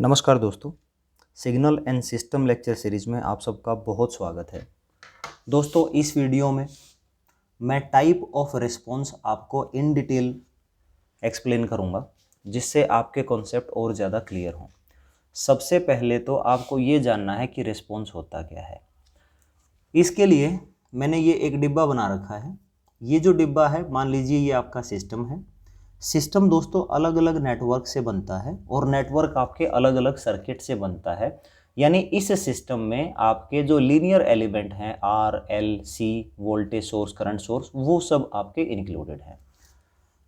नमस्कार दोस्तों, signal and system lecture series में आप सबका बहुत स्वागत है। दोस्तों, इस वीडियो में मैं टाइप ऑफ रिस्पॉन्स आपको इन डिटेल एक्सप्लेन करूंगा, जिससे आपके कॉन्सेप्ट और ज़्यादा क्लियर हों। सबसे पहले तो आपको ये जानना है कि रिस्पॉन्स होता क्या है। इसके लिए मैंने ये एक डिब्बा बना रखा है। ये जो डिब्बा है, मान लीजिए ये आपका सिस्टम है। सिस्टम दोस्तों अलग अलग नेटवर्क से बनता है और नेटवर्क आपके अलग अलग सर्किट से बनता है। यानी इस सिस्टम में आपके जो लीनियर एलिमेंट हैं R L C, voltage source, current source, वो सब आपके इंक्लूडेड हैं।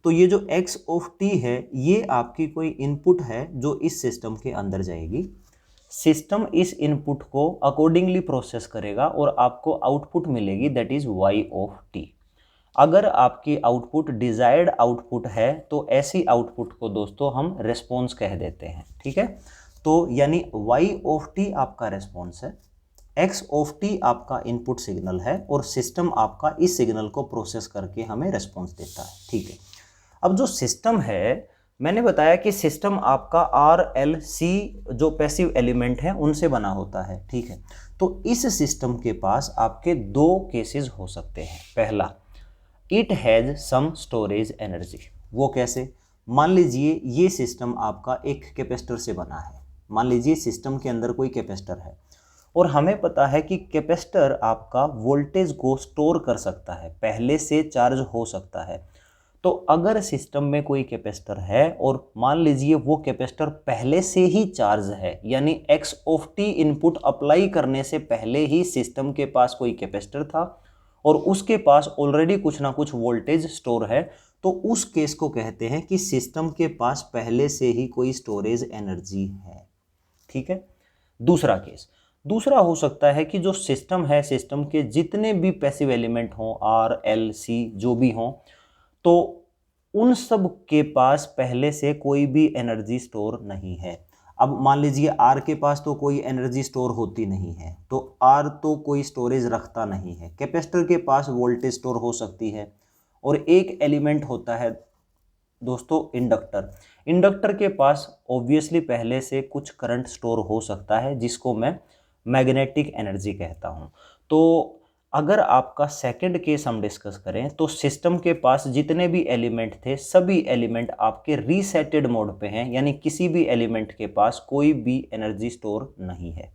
तो ये जो एक्स ऑफ टी है, ये आपकी कोई इनपुट है जो इस सिस्टम के अंदर जाएगी। सिस्टम इस इनपुट को अकॉर्डिंगली प्रोसेस करेगा और आपको आउटपुट मिलेगी, that is Y of T. अगर आपकी आउटपुट डिजायर्ड आउटपुट है तो ऐसी आउटपुट को दोस्तों हम रिस्पॉन्स कह देते हैं। ठीक है, तो यानी y ऑफ t आपका रिस्पॉन्स है, x ऑफ t आपका इनपुट सिग्नल है और सिस्टम आपका इस सिग्नल को प्रोसेस करके हमें रिस्पॉन्स देता है। ठीक है, अब जो सिस्टम है, मैंने बताया कि सिस्टम आपका आर एल सी जो पैसिव एलिमेंट है उनसे बना होता है। ठीक है, तो इस सिस्टम के पास आपके दो केसेस हो सकते हैं। पहला, it has some storage energy. वो कैसे? मान लीजिए ये सिस्टम आपका एक कैपेसिटर से बना है। मान लीजिए सिस्टम के अंदर कोई कैपेसिटर है और हमें पता है कि कैपेसिटर आपका वोल्टेज को स्टोर कर सकता है, पहले से चार्ज हो सकता है। तो अगर सिस्टम में कोई कैपेसिटर है और मान लीजिए वो कैपेसिटर पहले से ही चार्ज है, यानी x of T input apply करने से पहले ही सिस्टम के पास कोई कैपेसिटर था और उसके पास ऑलरेडी कुछ ना कुछ वोल्टेज स्टोर है, तो उस केस को कहते हैं कि सिस्टम के पास पहले से ही कोई स्टोरेज एनर्जी है। ठीक है, दूसरा केस दूसरा हो सकता है कि जो सिस्टम है, सिस्टम के जितने भी पैसिव एलिमेंट हों, आर एल सी जो भी हों, तो उन सब के पास पहले से कोई भी एनर्जी स्टोर नहीं है। अब मान लीजिए आर के पास तो कोई एनर्जी स्टोर होती नहीं है, तो आर तो कोई स्टोरेज रखता नहीं है। कैपेसिटर के पास वोल्टेज स्टोर हो सकती है और एक एलिमेंट होता है दोस्तों इंडक्टर। इंडक्टर के पास ऑब्वियसली पहले से कुछ करंट स्टोर हो सकता है, जिसको मैं मैग्नेटिक एनर्जी कहता हूँ। तो अगर आपका सेकंड केस हम डिस्कस करें तो सिस्टम के पास जितने भी एलिमेंट थे, सभी एलिमेंट आपके रीसेटेड मोड पे हैं, यानी किसी भी एलिमेंट के पास कोई भी एनर्जी स्टोर नहीं है।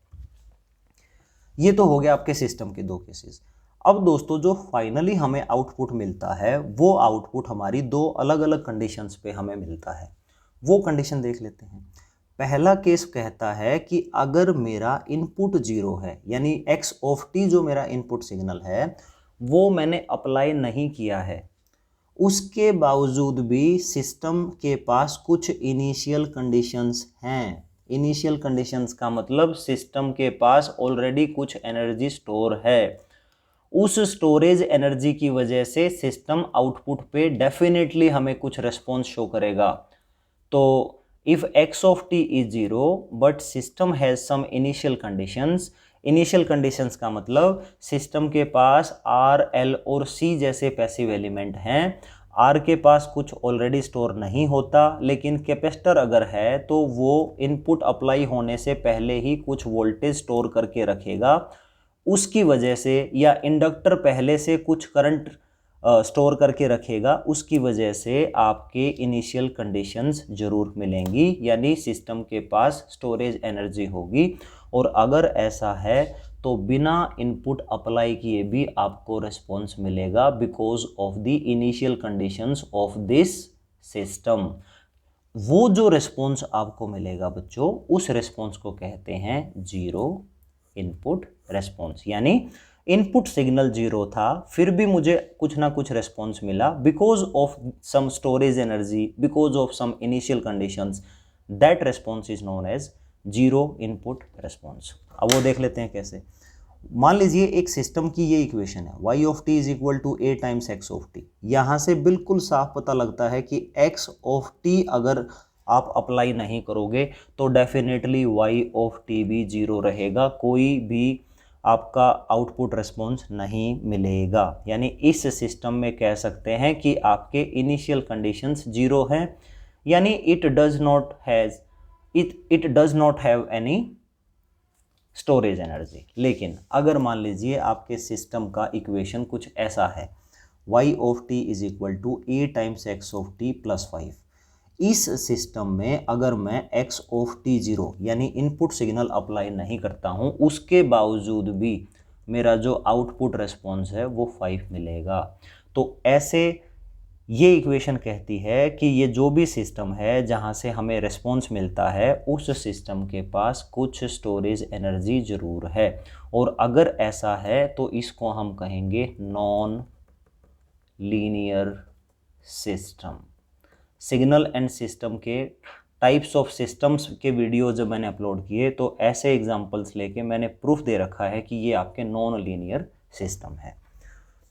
ये तो हो गया आपके सिस्टम के दो केसेस। अब दोस्तों जो फाइनली हमें आउटपुट मिलता है, वो आउटपुट हमारी दो अलग अलग कंडीशंस पे हमें मिलता है। वो कंडीशन देख लेते हैं। पहला केस कहता है कि अगर मेरा इनपुट जीरो है, यानी एक्स ऑफ टी जो मेरा इनपुट सिग्नल है वो मैंने अप्लाई नहीं किया है, उसके बावजूद भी सिस्टम के पास कुछ इनिशियल कंडीशंस हैं। इनिशियल कंडीशंस का मतलब सिस्टम के पास ऑलरेडी कुछ एनर्जी स्टोर है। उस स्टोरेज एनर्जी की वजह से सिस्टम आउटपुट पे डेफिनेटली हमें कुछ रेस्पॉन्स शो करेगा। तो if x of t is 0 but system has some initial conditions, initial conditions का मतलब सिस्टम के पास R, L और C जैसे पैसिव एलिमेंट हैं। R के पास कुछ ऑलरेडी स्टोर नहीं होता, लेकिन कैपेसिटर अगर है तो वो इनपुट अप्लाई होने से पहले ही कुछ वोल्टेज स्टोर करके रखेगा, उसकी वजह से, या इंडक्टर पहले से कुछ करंट स्टोर करके रखेगा, उसकी वजह से आपके इनिशियल कंडीशंस जरूर मिलेंगी, यानी सिस्टम के पास स्टोरेज एनर्जी होगी। और अगर ऐसा है तो बिना इनपुट अप्लाई किए भी आपको रिस्पॉन्स मिलेगा, because of the initial conditions of this system. वो जो रिस्पॉन्स आपको मिलेगा बच्चों, उस रिस्पॉन्स को कहते हैं जीरो इनपुट रिस्पॉन्स। यानी इनपुट सिग्नल जीरो था, फिर भी मुझे कुछ ना कुछ रिस्पॉन्स मिला because of some storage energy, because of some initial conditions. That response is known as zero input response. अब वो देख लेते हैं कैसे। मान लीजिए एक सिस्टम की ये इक्वेशन है, y of T is equal to a times x of T. यहाँ से बिल्कुल साफ पता लगता है कि x ऑफ टी अगर आप अप्लाई नहीं करोगे तो डेफिनेटली y ऑफ टी भी जीरो रहेगा, कोई भी आपका आउटपुट रिस्पॉन्स नहीं मिलेगा। यानी इस सिस्टम में कह सकते हैं कि आपके इनिशियल कंडीशंस जीरो हैं, यानी it does not has it does not have any storage energy. लेकिन अगर मान लीजिए आपके सिस्टम का इक्वेशन कुछ ऐसा है, y of t is equal to a times x of t plus 5, इस सिस्टम में अगर मैं x ऑफ t 0 यानी इनपुट सिग्नल अप्लाई नहीं करता हूं, उसके बावजूद भी मेरा जो आउटपुट रिस्पॉन्स है वो 5 मिलेगा। तो ऐसे ये इक्वेशन कहती है कि ये जो भी सिस्टम है जहाँ से हमें रिस्पॉन्स मिलता है, उस सिस्टम के पास कुछ स्टोरेज एनर्जी ज़रूर है, और अगर ऐसा है तो इसको हम कहेंगे non linear system. Signal and system के टाइप्स ऑफ सिस्टम्स के वीडियो जब मैंने अपलोड किए तो ऐसे एग्जांपल्स लेके मैंने प्रूफ दे रखा है कि ये आपके नॉन लीनियर सिस्टम है।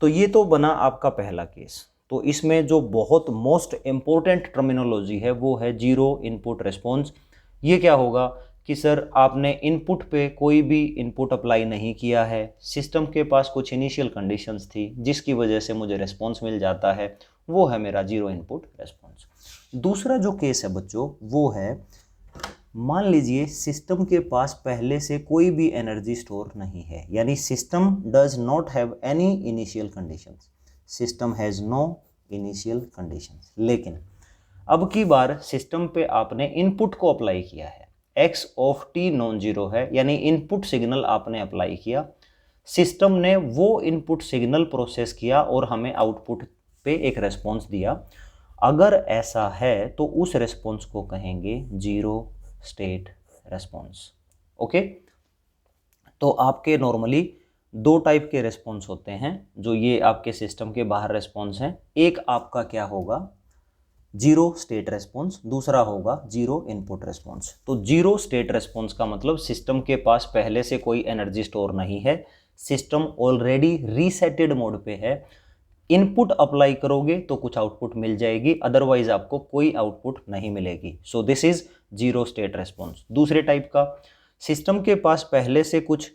तो ये तो बना आपका पहला केस। तो इसमें जो बहुत मोस्ट इम्पोर्टेंट टर्मिनोलॉजी है वो है जीरो इनपुट रिस्पॉन्स। ये क्या होगा कि सर आपने इनपुट पे कोई भी इनपुट अप्लाई नहीं किया है, सिस्टम के पास कुछ इनिशियल कंडीशंस थी जिसकी वजह से मुझे रिस्पॉन्स मिल जाता है, वो है मेरा जीरो इनपुट रिस्पॉन्स। दूसरा जो केस है बच्चों वो है, मान लीजिए सिस्टम के पास पहले से कोई भी एनर्जी स्टोर नहीं है, यानी system does not have any initial conditions, system has no initial conditions. लेकिन अब की बार सिस्टम पे आपने इनपुट को अप्लाई किया है, x of t non zero है, यानी इनपुट सिग्नल आपने अप्लाई किया, सिस्टम ने वो इनपुट सिग्नल प्रोसेस किया और हमें आउटपुट पे एक रेस्पॉन्स दिया। अगर ऐसा है तो उस रेस्पॉन्स को कहेंगे जीरो स्टेट रेस्पॉन्स। ओके, तो आपके नॉर्मली दो टाइप के रेस्पॉन्स होते हैं जो ये आपके सिस्टम के बाहर रेस्पॉन्स हैं। एक आपका क्या होगा, जीरो स्टेट रेस्पॉन्स, दूसरा होगा जीरो इनपुट रेस्पॉन्स। तो जीरो स्टेट रेस्पॉन्स का मतलब सिस्टम के पास पहले से कोई एनर्जी स्टोर नहीं है, सिस्टम ऑलरेडी रीसेटेड मोड पे है, इनपुट अप्लाई करोगे तो कुछ आउटपुट मिल जाएगी, अदरवाइज आपको कोई आउटपुट नहीं मिलेगी। So this is zero state response. दूसरे टाइप का, सिस्टम के पास पहले से कुछ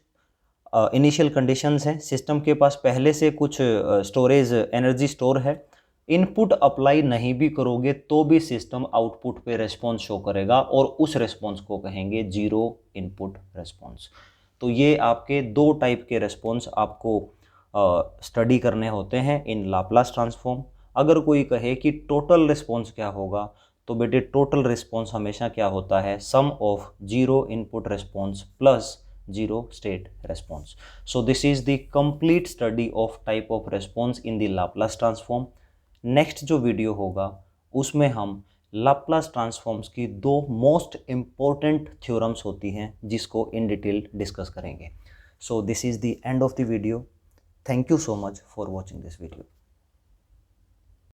इनिशियल कंडीशंस हैं, सिस्टम के पास पहले से कुछ स्टोरेज एनर्जी स्टोर है, इनपुट अप्लाई नहीं भी करोगे तो भी सिस्टम आउटपुट पे रेस्पॉन्स शो करेगा और उस रेस्पॉन्स को कहेंगे जीरो इनपुट रेस्पॉन्स। तो ये आपके दो टाइप के रेस्पॉन्स आपको स्टडी करने होते हैं इन लाप्लास ट्रांसफॉर्म। अगर कोई कहे कि टोटल रिस्पॉन्स क्या होगा, तो बेटे टोटल रिस्पॉन्स हमेशा क्या होता है, sum of zero input response plus zero state response. So this is the complete study of type of response in the Laplace transform. Next जो वीडियो होगा उसमें हम लाप्लास ट्रांसफॉर्म्स की दो मोस्ट इम्पॉर्टेंट थ्योरम्स होती हैं जिसको इन डिटेल डिस्कस करेंगे। So this is the end of the video. Thank you so much for watching this video.